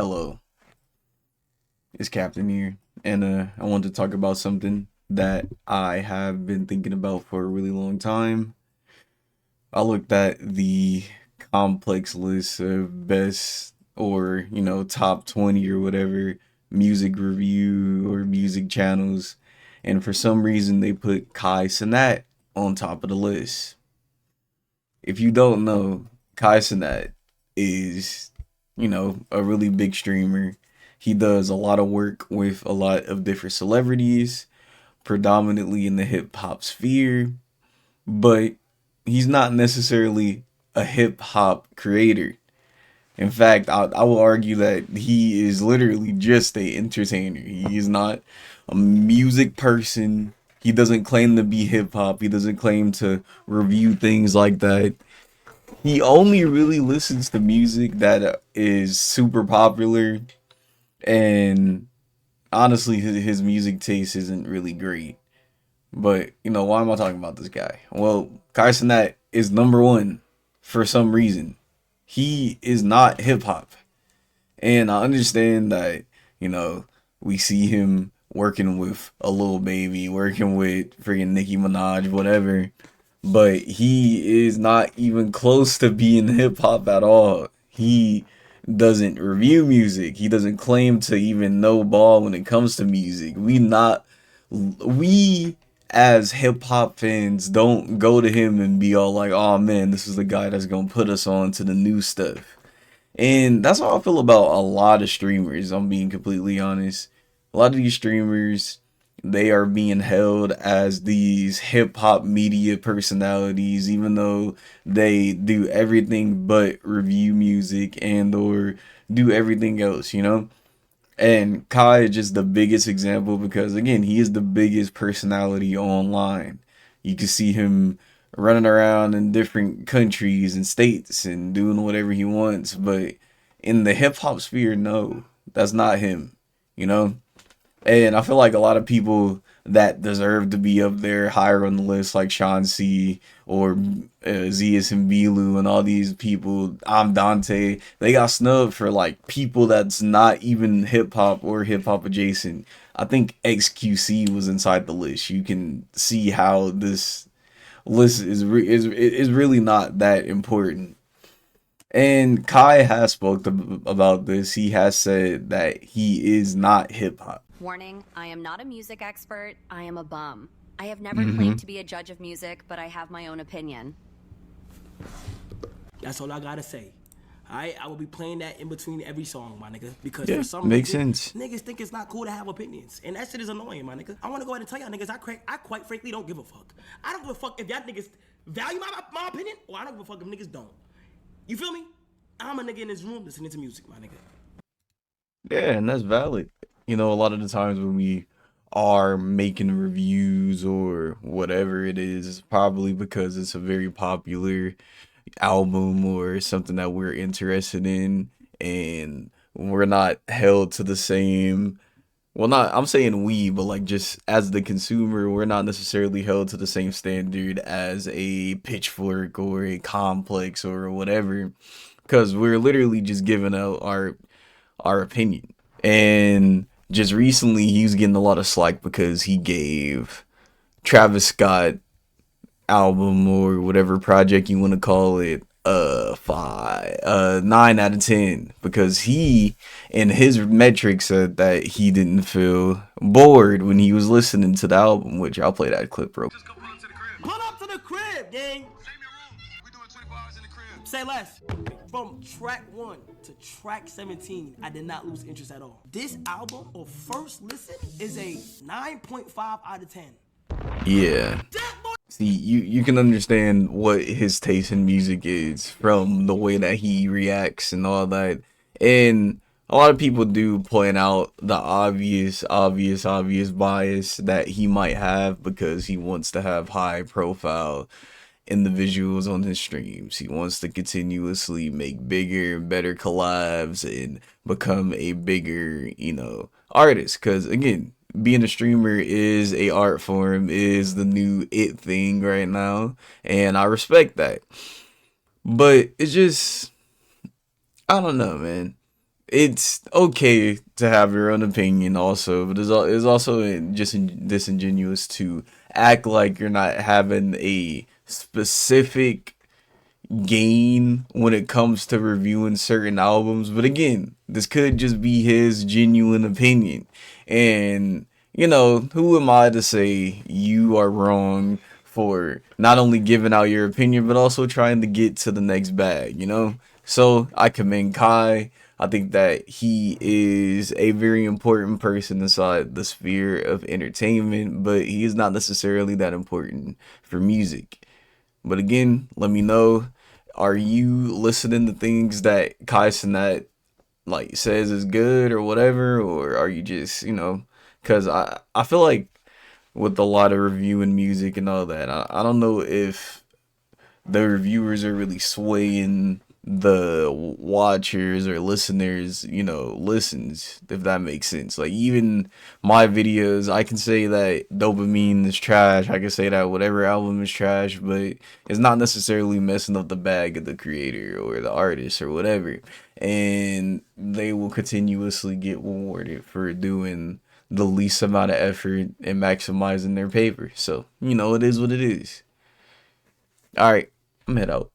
Hello, it's Captain here, and I want to talk about something that I have been thinking about for a really long time. I looked at the complex list of best or, top 20 or whatever music review or music channels, and for some reason they put Kai Cenat on top of the list. If you don't know, Kai Cenat is, a really big streamer. He does a lot of work with a lot of different celebrities, predominantly in the hip hop sphere, but he's not necessarily a hip hop creator. In fact, I will argue that he is literally just a entertainer. He is not a music person. He doesn't claim to be hip hop. He doesn't claim to review things like that. He only really listens to music that is super popular, and honestly, his music taste isn't really great. But why am I talking about this guy? Well, Kai Cenat is number one for some reason. He is not hip hop, and I understand that you know we see him working with a little baby, working with freaking Nicki Minaj, whatever, but he is not even close to being hip hop at all. He doesn't review music. He doesn't claim to even know ball when it comes to music. We as hip hop fans don't go to him and be all like, "Oh man, this is the guy that's gonna put us on to the new stuff." And that's how I feel about a lot of streamers. I'm being completely honest. A lot of these streamers, they are being held as these hip hop media personalities, even though they do everything but review music and or do everything else. And Kai is just the biggest example because again, he is the biggest personality online. You can see him running around in different countries and states and doing whatever he wants, but in the hip hop sphere, no, that's not him, you know? And I feel like a lot of people that deserve to be up there higher on the list, like Sean C or Zias and Bilu and all these people, I'm Dante, they got snubbed for like people that's not even hip hop or hip hop adjacent. I think XQC was inside the list. You can see how this list is really not that important. And Kai has spoke about this. He has said that he is not hip hop. Warning, I am not a music expert. I am a bum. I have never Hmm. claimed to be a judge of music, but I have my own opinion. That's all I gotta say. Alright, I will be playing that in between every song, my nigga. Because Yeah, for some makes reason, sense. niggas think it's not cool to have opinions. And that shit is annoying, my nigga. I wanna go ahead and tell y'all niggas, I quite frankly don't give a fuck. I don't give a fuck if y'all niggas value my opinion, or I don't give a fuck if niggas don't. You feel me? I'm a nigga in this room listening to music, my nigga. Yeah, and that's valid. A lot of the times when we are making reviews or whatever it is, it's probably because it's a very popular album or something that we're interested in, and we're not held to the same. Well, not I'm saying we, but like just as the consumer, we're not necessarily held to the same standard as a Pitchfork or a Complex or whatever, because we're literally just giving out our opinion. And just recently, he was getting a lot of slack because he gave Travis Scott album or whatever project you want to call it 9 out of 10 because he and his metrics said that he didn't feel bored when he was listening to the album, which I'll play that clip real. Just go pull up to the crib. Pull up to the crib, gang. Save me a room. We doing 24 hours in the crib. Say less. From track 1 to track 17, I did not lose interest at all. This album, or first listen, is a 9.5 out of 10. Yeah. See, you can understand what his taste in music is from the way that he reacts and all that. And a lot of people do point out the obvious bias that he might have because he wants to have high profile individuals on his streams. He wants to continuously make bigger and better collabs and become a bigger, artist. Cause again, being a streamer is a art form, is the new it thing right now. And I respect that. But it's just I don't know, man. it's okay to have your own opinion also, but it's also just disingenuous to act like you're not having a specific gain when it comes to reviewing certain albums. But again, this could just be his genuine opinion. And, who am I to say you are wrong for not only giving out your opinion, but also trying to get to the next bag? So I commend Kai. I think that he is a very important person inside the sphere of entertainment, but he is not necessarily that important for music. But again, let me know. Are you listening to things that Kai Cenat like says is good or whatever, or are you just Because I feel like with a lot of reviewing music and all that, I don't know if the reviewers are really swaying the watchers or listeners, listens, if that makes sense. Like, even my videos, I can say that Dopamine is trash. I can say that whatever album is trash, but it's not necessarily messing up the bag of the creator or the artist or whatever. And they will continuously get rewarded for doing the least amount of effort and maximizing their paper. So, it is what it is. All right, I'm head out.